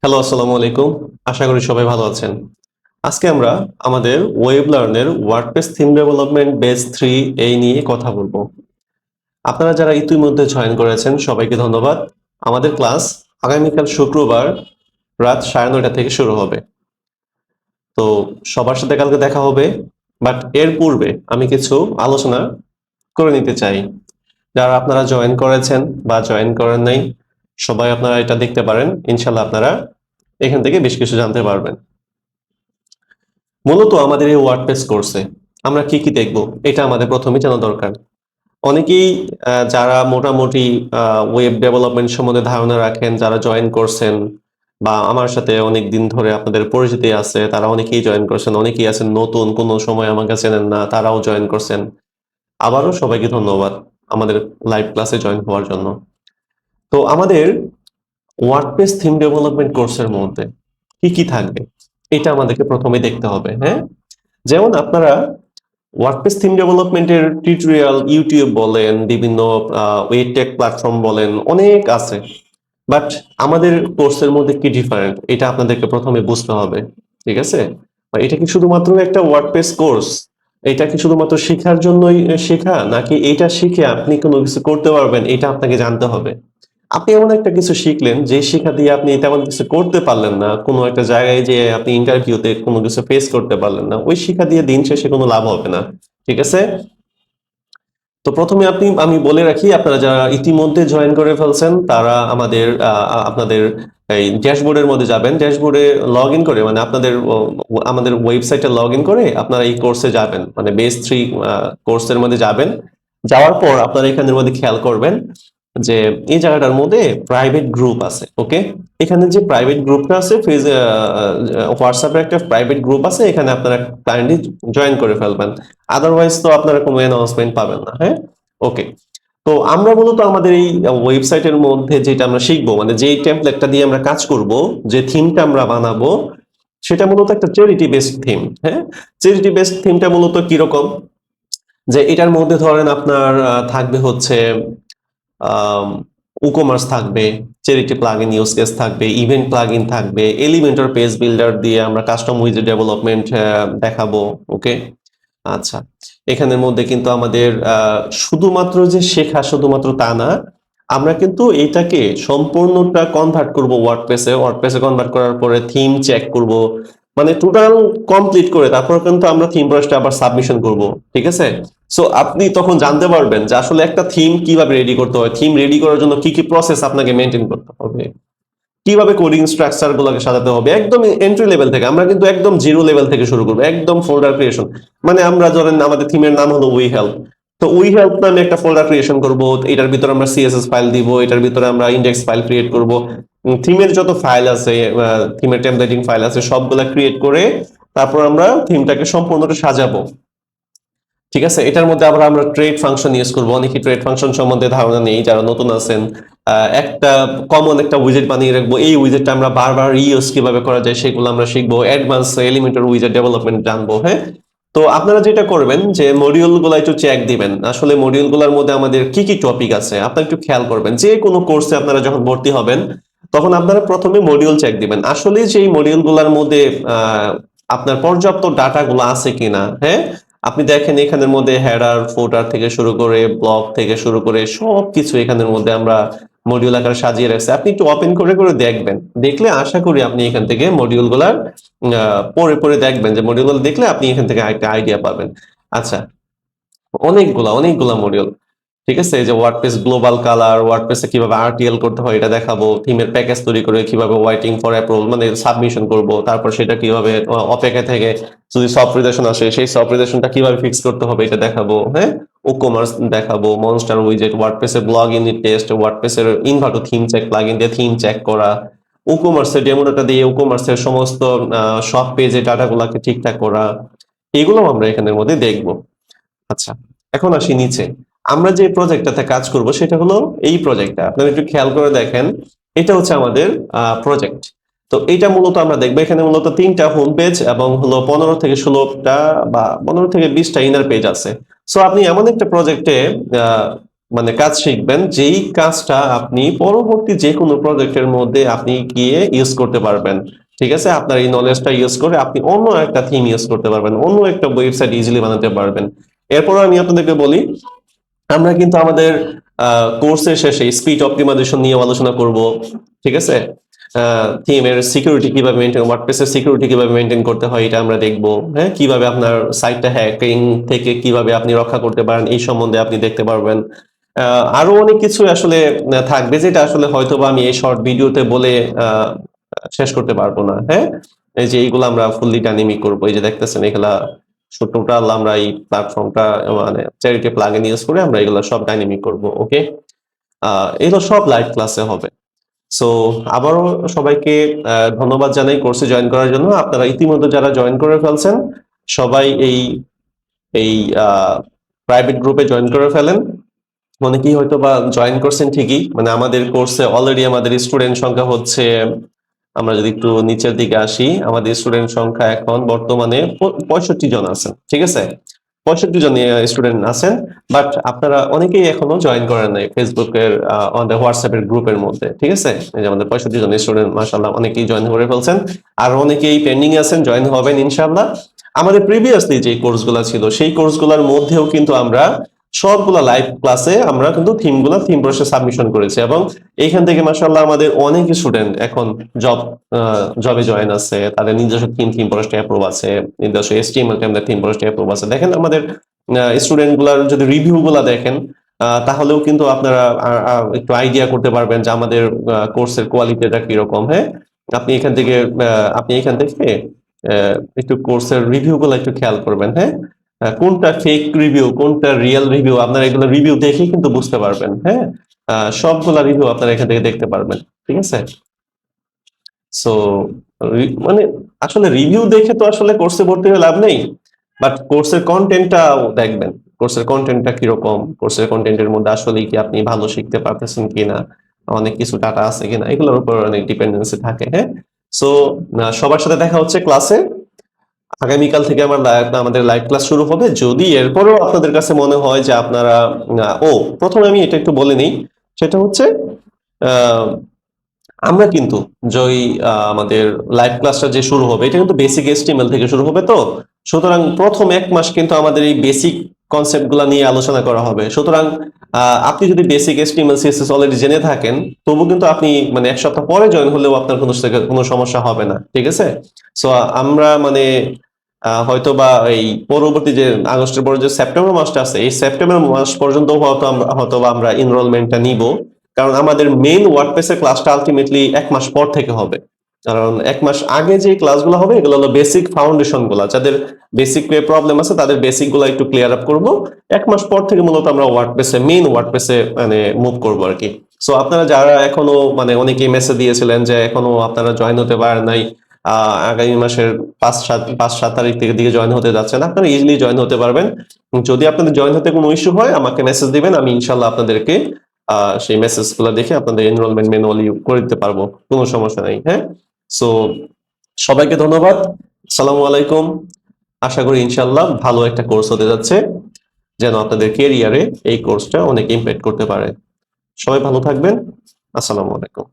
Hello, আসসালামু আলাইকুম। আশা করি সবাই ভালো আছেন। আজকে আমরা আমাদের ওয়েব লার্নের ওয়ার্ডপ্রেস থিম ডেভেলপমেন্ট বেস 3 এই নিয়ে কথা বলবো। আপনারা যারা ইতিমধ্যে জয়েন করেছেন সবাইকে ধন্যবাদ। আমাদের ক্লাস আগামীকাল শুক্রবার রাত 9:30 থেকে শুরু হবে। তো সবার সাথে কালকে দেখা হবে। বাট এর পূর্বে আমি কিছু আলোচনা করে নিতে চাই। যারা আপনারা জয়েন করেছেন বা জয়েন করেন নাই, সবাই আপনারা এটা দেখতে পারেন। ইনশাল্লাহ আপনারা এখান থেকে বেশ কিছু জানতে পারবেন। মূলত আমাদের এই ওয়ার্ডপ্রেস কোর্সে আমরা কি কি দেখব এটা আমাদের প্রথমে জানা দরকার। অনেকেই যারা মোটামুটি ওয়েব ডেভেলপমেন্ট সম্বন্ধে ধারণা রাখেন, যারা জয়েন করছেন বা আমার সাথে অনেক দিন ধরে আপনাদের পরিচিতি আছে, তারা অনেকেই জয়েন করছেন। অনেকেই আছেন নতুন, কোনো সময় আমাকে চেনেন না, তারাও জয়েন করছেন। আবারও সবাইকে ধন্যবাদ আমাদের লাইভ ক্লাসে জয়েন হওয়ার জন্য। তো আমাদের ওয়ার্ডপ্রেস থিম ডেভেলপমেন্ট কোর্সের মধ্যে কি কি থাকবে এটা আমাদেরকে প্রথমে দেখতে হবে। হ্যাঁ, যেমন আপনারা ওয়ার্ডপ্রেস থিম ডেভেলপমেন্টের টিউটোরিয়াল ইউটিউব বলেন, বিভিন্ন ওয়েব টেক প্ল্যাটফর্ম বলেন, অনেক আছে। বাট আমাদের কোর্সের মধ্যে কি ডিফারেন্ট এটা আপনাদেরকে প্রথমে বুঝতে হবে। ঠিক আছে? বা এটা কি শুধুমাত্র একটা ওয়ার্ডপ্রেস কোর্স? এটা কি শুধুমাত্র শেখার জন্যই শেখা, নাকি এটা শিখে আপনি কোনো কিছু করতে পারবেন এটা আপনাকে জানতে হবে। আপনি এমন একটা কিছু শিখলেন যে শিক্ষা দিয়ে আপনি তেমন কিছু করতে পারলেন না, কোনো একটা জায়গায় যে আপনি ইন্টারভিউতে কোনো কিছু ফেস করতে পারলেন না, ওই শিক্ষা দিয়ে দিন শেষে কোনো লাভ হবে না। ঠিক আছে? তো প্রথমে আমি বলে রাখি, আপনারা যারা ইতিমধ্যে জয়েন করে ফেলছেন তারা আপনাদের এই ড্যাশবোর্ডের মধ্যে যাবেন। ড্যাশবোর্ডে লগ ইন করে, মানে আমাদের ওয়েবসাইটে লগ ইন করে আপনারা এই কোর্সে যাবেন, মানে বেস 3 কোর্সের মধ্যে যাবেন। যাওয়ার পর আপনারা এখানের মধ্যে খেয়াল করবেন যে এই জায়গাটার মধ্যে প্রাইভেট গ্রুপ আছে। ওকে, এখানে যে প্রাইভেট গ্রুপটা আছে, হোয়াটসঅ্যাপের একটা প্রাইভেট গ্রুপ আছে, এখানে আপনারা কাইন্ডলি জয়েন করে ফেলবেন। আদারওয়াইজ তো আপনারা কোনো অ্যানাউন্সমেন্ট পাবেন না। হ্যাঁ, ওকে। তো আমরা মূলত আমাদের এই ওয়েবসাইটের মধ্যে যেটা আমরা শিখবো, মানে যেই টেমপ্লেটটা দিয়ে আমরা কাজ করব, যে থিমটা আমরা বানাবো, সেটা মূলত একটা চ্যারিটি বেসড থিম। হ্যাঁ, চ্যারিটি বেসড থিমটা মূলত কিরকম, যে এটার মধ্যে ধরেন আপনার থাকবে হচ্ছে উকমার্স থাকবে, চ্যারিটি প্লাগইন ইউজ কেস থাকবে, ইভেন্ট প্লাগইন থাকবে, এলিমেন্টর পেজ বিল্ডার দিয়ে আমরা কাস্টম উইজেট ডেভেলপমেন্ট দেখাবো। ওকে, আচ্ছা। এখানের মধ্যে কিন্তু আমাদের শুধুমাত্র যে শেখা শুধুমাত্র তা না, আমরা কিন্তু এটাকে সম্পূর্ণটা কনভার্ট করব ওয়ার্ডপ্রেসে। ওয়ার্ডপ্রেসে কনভার্ট করার পরে থিম চেক করব, মানে টোটাল কমপ্লিট করে তারপর কিন্তু আমরা থিম ব্রাশটা আবার সাবমিশন করব। ঠিক আছে? সো আপনি তখন জানতে পারবেন যে আসলে একটা থিম কিভাবে রেডি করতে হয়, থিম রেডি করার জন্য কি কি প্রসেস আপনাকে মেনটেন করতে হবে, কিভাবে কোডিং স্ট্রাকচার গুলোকে সাজাতে হবে। একদম এন্ট্রি লেভেল থেকে আমরা কিন্তু একদম জিরো লেভেল থেকে শুরু করবো, একদম ফোল্ডার ক্রিয়েশন। মানে আমরা ধরেন আমাদের থিমের নাম হলো উই হেল্প, তো উই হেল্প নামে একটা ফোল্ডার ক্রিয়েশন করব। এটার ভিতরে আমরা সিএসএস ফাইল দিব, এটার ভিতরে আমরা ইন্ডেক্স ফাইল ক্রিয়েট করব। থিমের যত ফাইল আছে, থিমের টেমপ্লেটিং ফাইল আছে, সবগুলা ক্রিয়েট করে তারপর আমরা থিমটাকে সম্পূর্ণটা সাজাবো। ঠিক আছে? এটার মধ্যে আবার আমরা ট্রেড ফাংশন ইউজ করবো। অনেকে ট্রেড ফাংশন সম্বন্ধে ধারণা নেই, যারা নতুন আছেন। একটা কমন একটা উইজেট বানিয়ে রাখবো, এই উইজেটটা আমরা বারবার রিইউজ কিভাবে করা যায় সেগুলো আমরা শিখবো। অ্যাডভান্স এলিমেন্টার উইজেট ডেভেলপমেন্ট জানবো। হ্যাঁ, তো আপনারা যেটা করবেন যে মডিউল গুলো একটু চেক দিবেন, আসলে মডিউল গুলোর মধ্যে আমাদের কি কি টপিক আছে আপনারা একটু খেয়াল করবেন। যে কোনো কোর্সে আপনারা যখন ভর্তি হবেন তখন আপনারা প্রথমে মডিউল চেক দিবেন, আসলে যে মডিউল গুলোর মধ্যে আপনার পর্যাপ্ত ডাটা গুলো আছে কিনা। হ্যাঁ, আপনি দেখেন এখানের মধ্যে হেডার ফুটার থেকে শুরু করে ব্লগ থেকে শুরু করে সবকিছু এখানের মধ্যে আমরা মডিউল আকারে সাজিয়ে রাখছি। আপনি একটু ওপেন করে করে দেখবেন, দেখলে আশা করি আপনি এখান থেকে মডিউল গুলার পড়ে পড়ে দেখবেন, যে মডিউল গুলো দেখলে আপনি এখান থেকে একটা আইডিয়া পাবেন। আচ্ছা, অনেকগুলা মডিউল। ঠিক আছে? এই যে ওয়ার্ডপ্রেস গ্লোবাল কালার, ওয়ার্ডপ্রেসে কিভাবে আরটিএল করতে হয় এটা দেখাবো, থিমের প্যাকেজ তৈরি করে কিভাবে ওয়েটিং ফর অ্যাপ্রুভাল মানে সাবমিশন করব, তারপর সেটা কিভাবে অপেক্ষা থেকে যদি সফট রিলেশন আসে সেই সফট রিলেশনটা কিভাবে ফিক্স করতে হবে এটা দেখাবো। হ্যাঁ, ও-কমার্স দেখাবো, মনস্টার উইজেট, ওয়ার্ডপ্রেসের ব্লগ ইউনিট টেস্ট, ওয়ার্ডপ্রেসের ইনভার্টো থিম চেক প্লাগইন দিয়ে থিম চেক করা, ও-কমার্সের ডেমো ডাটা দিয়ে ও-কমার্সের সমস্ত সব পেজে ডাটাগুলোকে ঠিকঠাক করা, এগুলো আমরা এখানের মধ্যে দেখবো। আচ্ছা, এখন আসি নিচে। আমরা যে প্রজেক্টটাতে কাজ করব সেটা হলো এই প্রজেক্টটা। আপনারা একটু খেয়াল করে দেখেন, এটা হচ্ছে আমাদের প্রজেক্ট। তো এটা মূলত আমরা দেখবো, এখানে মূলত 3টা হোম পেজ এবং হলো 15 থেকে 16টা বা 15 থেকে 20টা ইনার পেজ আছে। সো আপনি এমন একটা প্রজেক্টে মানে কাজ শিখবেন, যেই কাজটা আপনি পরবর্তী যে কোনো প্রজেক্টের মধ্যে আপনি গিয়ে ইউজ করতে পারবেন। ঠিক আছে, আপনার এই নলেজটা ইউজ করে আপনি অন্য একটা থিম ইউজ করতে পারবেন, অন্য একটা ওয়েবসাইট ইজিলি বানাতে পারবেন। এরপর আমি আপনাদেরকে বলি, আমরা কিন্তু আমাদের কোর্সের শেষে স্পিড অপটিমাইজেশন নিয়ে আলোচনা করব। ঠিক আছে, থিমের সিকিউরিটি কিভাবে মেনটেন, ওয়ার্ডপ্রেসের সিকিউরিটি কিভাবে মেনটেন করতে হয় এটা আমরা দেখব। হ্যাঁ, কিভাবে আপনার সাইটটা হ্যাকিং থেকে কিভাবে আপনি রক্ষা করতে পারেন এই সম্বন্ধে আপনি দেখতে পারবেন। আরো অনেক কিছু আসলে থাকবে, যেটা আসলে হয়তোবা আমি এই শর্ট ভিডিওতে বলে শেষ করতে পারবো না। হ্যাঁ, এই যে এইগুলো আমরা ফুললি ডাইনামিক করবো, এই যে দেখতেছেন এগুলা টোটাল আমরা এই প্ল্যাটফর্মটা মানে চ্যারিটি প্লাগইন ইউজ করে আমরা এগুলো সব ডাইনামিক করব। ওকে, এগুলো সব লাইভ ক্লাসে হবে। সো আবারও সবাইকে ধন্যবাদ জানাই কোর্সে জয়েন করার জন্য। আপনারা ইতিমধ্যে যারা জয়েন করে ফেলছেন সবাই এই এই প্রাইভেট গ্রুপে জয়েন করে ফেলেন। অনেকেই হয়তো বা জয়েন করছেন ঠিকই, মানে আমাদের কোর্সে অলরেডি আমাদের স্টুডেন্ট সংখ্যা হচ্ছে, আমরা যদি একটু নিচের দিকে আসি, আমাদের স্টুডেন্ট সংখ্যা এখন বর্তমানে 65 জন আছেন। ঠিক আছে, 65 জন স্টুডেন্ট আছেন, বাট আপনারা অনেকেই এখনো জয়েন করেন নাই ফেসবুকের আমাদের হোয়াটসঅ্যাপের গ্রুপের মধ্যে। ঠিক আছে, এই যে আমাদের 65 জন স্টুডেন্ট মাশাআল্লাহ অনেকেই জয়েন করে ফেলছেন, আর অনেকেই পেন্ডিং আছেন, জয়েন হবেন ইনশাআল্লাহ। আমাদের প্রিভিয়াসলি যে কোর্সগুলো ছিল সেই কোর্সগুলোর মধ্যেও কিন্তু আমরা সবগুলা লাইভ ক্লাসে আমরা কিন্তু থিম ব্রাশে সাবমিশন করেছি, এবং এইখান থেকে মাশাআল্লাহ আমাদের অনেক স্টুডেন্ট এখন জবে জয়েন আছে, তাদের নিজস্ব থিম ব্রাশে অ্যাপ্রুভ আছে, নিজস্ব HTML টেমপ্লেট থিম ব্রাশে অ্যাপ্রুভ আছে। দেখেন আমাদের স্টুডেন্ট গুলার যদি রিভিউ গুলা দেখেন, তাহলেও কিন্তু আপনারা একটু আইডিয়া করতে পারবেন যে আমাদের কোর্সের কোয়ালিটিটা কিরকম। হ্যাঁ, আপনি এখান থেকে একটু কোর্সের রিভিউ গুলো একটু খেয়াল করবেন। হ্যাঁ, কোনটা ফেক রিভিউ কোনটা রিয়েল রিভিউ আপনারা এগুলো রিভিউ দেখেই কিন্তু বুঝতে পারবেন। হ্যাঁ, সবগুলা রিভিউ আপনারা এখান থেকে দেখতে পারবেন। ঠিক আছে, সো মানে আসলে রিভিউ দেখে তো আসলে কোর্সে ভর্তি হয়ে লাভ নেই, বাট কোর্সের কন্টেন্টটা দেখবেন, কোর্সের কন্টেন্টটা কিরকম, কোর্সের কন্টেন্টের মধ্যে আসলে কি আপনি ভালো শিখতে পারতেছেন কিনা, অনেক কিছু ডাটা আছে কিনা, এগুলোর উপর অনেক ডিপেন্ডেন্সি থাকে। হ্যাঁ, সো সবার সাথে দেখা হচ্ছে ক্লাসে। আগামীকাল থেকে আমাদের লাইভ ক্লাস শুরু হবে। যদি এরপরেও আপনাদের কাছে মনে হয় যে আপনারা প্রথমে আমি এটা একটু বলে নিই, সেটা হচ্ছে আহ, আমরা কিন্তু আমাদের লাইভ ক্লাসটা যে শুরু হবে এটা কিন্তু বেসিক HTML থেকে শুরু হবে। তো সুতরাং প্রথম 1 মাস কিন্তু আমাদের এই বেসিক কনসেপ্ট গুলা নিয়ে আলোচনা করা হবে। সুতরাং আপনি যদি বেসিক HTML CSS অলরেডি জেনে থাকেন, তবু কিন্তু আপনি মানে 1 সপ্তাহ পরে জয়েন হলেও আপনার কোনো সমস্যা হবে না। ঠিক আছে, সো আমরা মানে হয়তো বা এই পরবর্তী যে আগস্টের পরে যে সেপ্টেম্বর মাসটা আছে, এই সেপ্টেম্বর মাস পর্যন্ত হয়তো বা আমরা এনরোলমেন্টটা নিব, কারণ আমাদের মেইন ওয়ার্ডপ্রেসের ক্লাসটা আলটিমেটলি 1 মাস পর থেকে হবে। কারণ 1 মাস আগে যে ক্লাসগুলো হবে এগুলো হলো বেসিক ফাউন্ডেশন গুলা, যাদের বেসিক প্রবলেম আছে তাদের বেসিক গুলো একটু ক্লিয়ার আপ করবো। 1 মাস পর থেকে মূলত আমরা মেইন ওয়ার্ডপ্রেসে মানে মুভ করবো আর কি। সো আপনারা যারা এখনো মানে অনেকেই মেসেজ দিয়েছিলেন যে এখনো আপনারা জয়েন হতে পারেন নাই, আগামী মাসের 5-7 তারিখ থেকে দিকে জয়েন হতে যাচ্ছেন, আপনারা ইজিলি জয়েন হতে পারবেন। যদি আপনাদের জয়েন হতে কোনো ইস্যু হয় আমাকে মেসেজ দিবেন, আমি ইনশাল্লাহ আপনাদেরকে সেই মেসেজ গুলো দেখে আপনাদের এনরোলমেন্ট ম্যানুয়ালি করে দিতে পারবো, কোনো সমস্যা নেই। হ্যাঁ, সো সবাইকে ধন্যবাদ, আসসালামু আলাইকুম। আশা করি ইনশাল্লাহ ভালো একটা কোর্স হতে যাচ্ছে, যেন আপনাদের কেরিয়ারে এই কোর্সটা অনেক ইমপ্যাক্ট করতে পারে। সবাই ভালো থাকবেন, আসসালামু আলাইকুম।